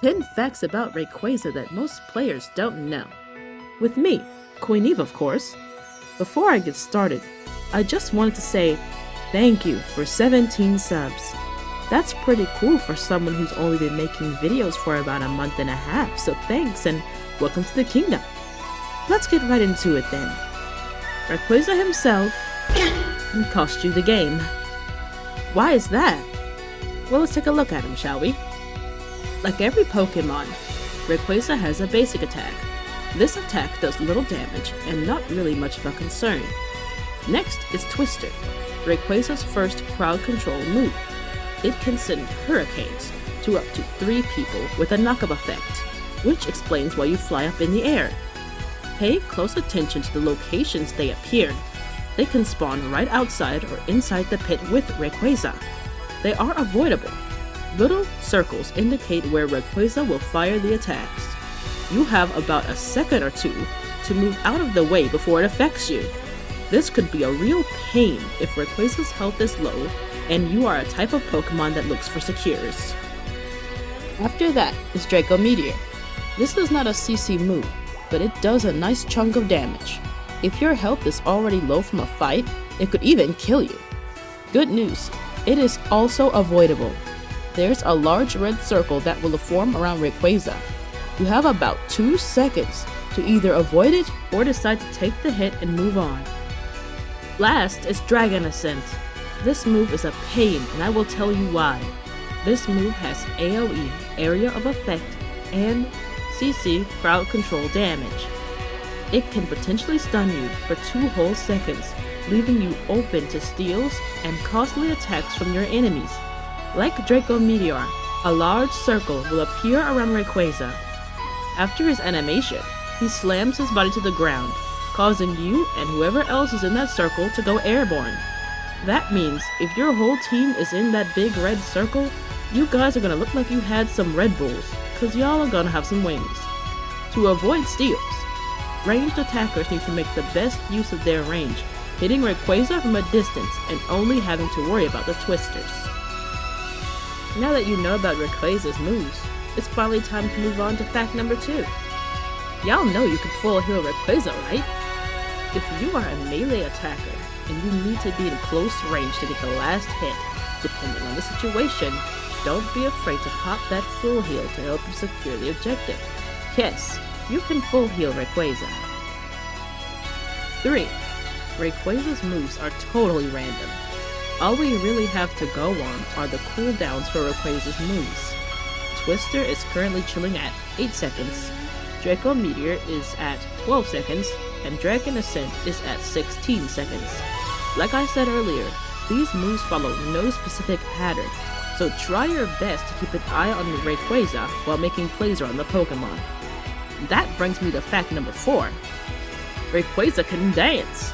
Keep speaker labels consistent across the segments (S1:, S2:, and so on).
S1: 10 facts about Rayquaza that most players don't know. With me, Queen Eve of course. Before I get started, I just wanted to say thank you for 17 subs. That's pretty cool for someone who's only been making videos for about a month and a half, so thanks and welcome to the kingdom. Let's get right into it then. Rayquaza himself can cost you the game. Why is that? Well, let's take a look at him, shall we? Like every Pokemon, Rayquaza has a basic attack. This attack does little damage and not really much of a concern. Next is Twister, Rayquaza's first crowd control move. It can send hurricanes to up to 3 people with a knock-up effect, which explains why you fly up in the air. Pay close attention to the locations they appeared. They can spawn right outside or inside the pit with Rayquaza. They are avoidable. Little circles indicate where Rayquaza will fire the attacks. You have about a second or two to move out of the way before it affects you. This could be a real pain if Rayquaza's health is low and you are a type of Pokemon that looks for secures. After that is Draco Meteor. This is not a CC move, but it does a nice chunk of damage. If your health is already low from a fight, it could even kill you. Good news, it is also avoidable. There's a large red circle that will form around Rayquaza. You have about 2 seconds to either avoid it or decide to take the hit and move on. Last is Dragon Ascent. This move is a pain and I will tell you why. This move has AoE, Area of Effect, and CC, crowd control damage. It can potentially stun you for 2 whole seconds, leaving you open to steals and costly attacks from your enemies. Like Draco Meteor, a large circle will appear around Rayquaza. After his animation, he slams his body to the ground, causing you and whoever else is in that circle to go airborne. That means if your whole team is in that big red circle, you guys are gonna look like you had some Red Bulls, cause y'all are gonna have some wings. To avoid steals, ranged attackers need to make the best use of their range, hitting Rayquaza from a distance and only having to worry about the twisters. Now that you know about Rayquaza's moves, it's finally time to move on to fact number 2. Y'all know you can full heal Rayquaza, right? If you are a melee attacker and you need to be in close range to get the last hit, depending on the situation, don't be afraid to pop that full heal to help you secure the objective. Yes, you can full heal Rayquaza. 3. Rayquaza's moves are totally random. All we really have to go on are the cooldowns for Rayquaza's moves. Twister is currently chilling at 8 seconds, Draco Meteor is at 12 seconds, and Dragon Ascent is at 16 seconds. Like I said earlier, these moves follow no specific pattern, so try your best to keep an eye on your Rayquaza while making plays around the Pokemon. That brings me to fact number 4. Rayquaza can dance!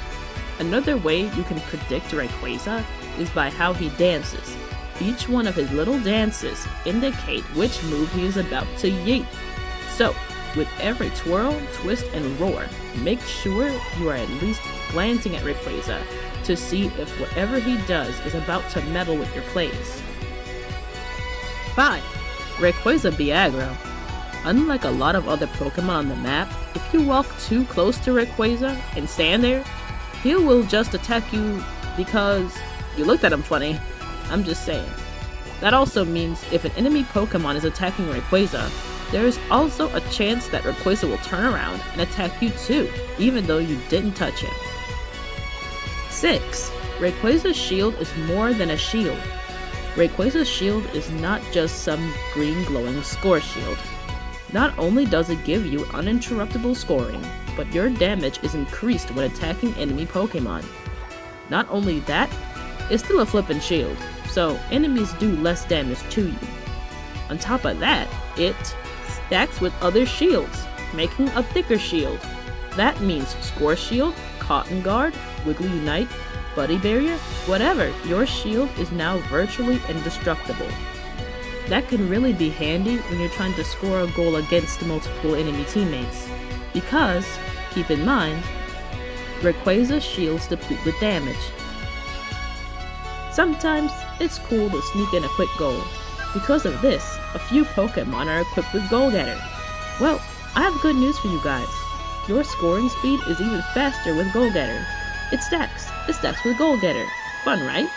S1: Another way you can predict Rayquaza is by how he dances. Each one of his little dances indicate which move he is about to yeet. So, with every twirl, twist, and roar, make sure you are at least glancing at Rayquaza to see if whatever he does is about to meddle with your plays. 5. Rayquaza be aggro. Unlike a lot of other Pokemon on the map, if you walk too close to Rayquaza and stand there, he will just attack you because you looked at him funny. I'm just saying. That also means if an enemy Pokemon is attacking Rayquaza, there is also a chance that Rayquaza will turn around and attack you too, even though you didn't touch him. 6. Rayquaza's shield is more than a shield. Rayquaza's shield is not just some green glowing score shield. Not only does it give you uninterruptible scoring, but your damage is increased when attacking enemy Pokemon. Not only that, it's still a flippin' shield, so enemies do less damage to you. On top of that, it stacks with other shields, making a thicker shield. That means Score Shield, Cotton Guard, Wiggly Unite, Buddy Barrier, whatever, your shield is now virtually indestructible. That can really be handy when you're trying to score a goal against multiple enemy teammates, because, keep in mind, Rayquaza's shields deplete with damage. Sometimes it's cool to sneak in a quick goal, Because of this, a few Pokemon are equipped with Goal Getter. Well, I have good news for you guys. Your scoring speed is even faster with Goal Getter. It stacks with Goal Getter. Fun, right?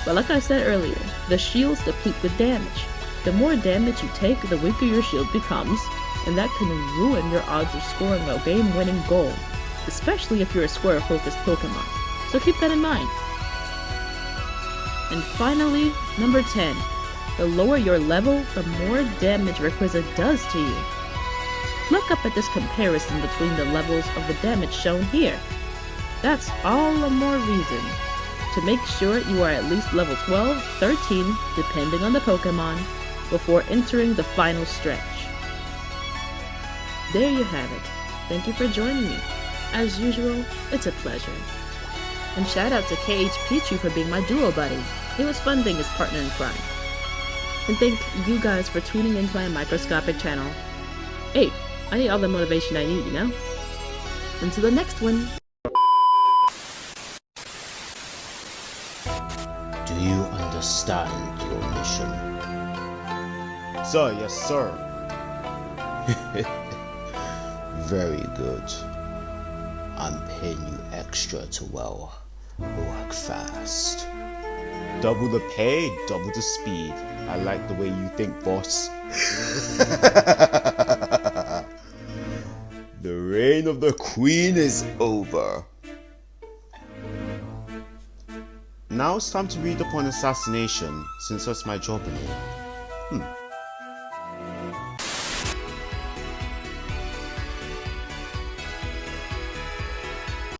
S1: But like I said earlier, the shields deplete with damage. The more damage you take, the weaker your shield becomes, and that can ruin your odds of scoring a game-winning goal, especially if you're a square-focused Pokemon. So keep that in mind. And finally, number 10. The lower your level, the more damage Rayquaza does to you. Look up at this comparison between the levels of the damage shown here. That's all the more reason to make sure you are at least level 12, 13, depending on the Pokemon, before entering the final stretch. There you have it. Thank you for joining me. As usual, it's a pleasure. And shout out to KH Pichu for being my duo buddy. It was fun being his partner in crime. And thank you guys for tuning into my microscopic channel. Hey, I need all the motivation I need, you know? Until the next one.
S2: Do you understand your mission?
S3: Sir, yes, sir.
S2: Very good. I'm paying you extra to, well, work fast.
S3: Double the pay, double the speed. I like the way you think, boss. The reign of the queen is over. Now it's time to read upon assassination, since that's my job in here.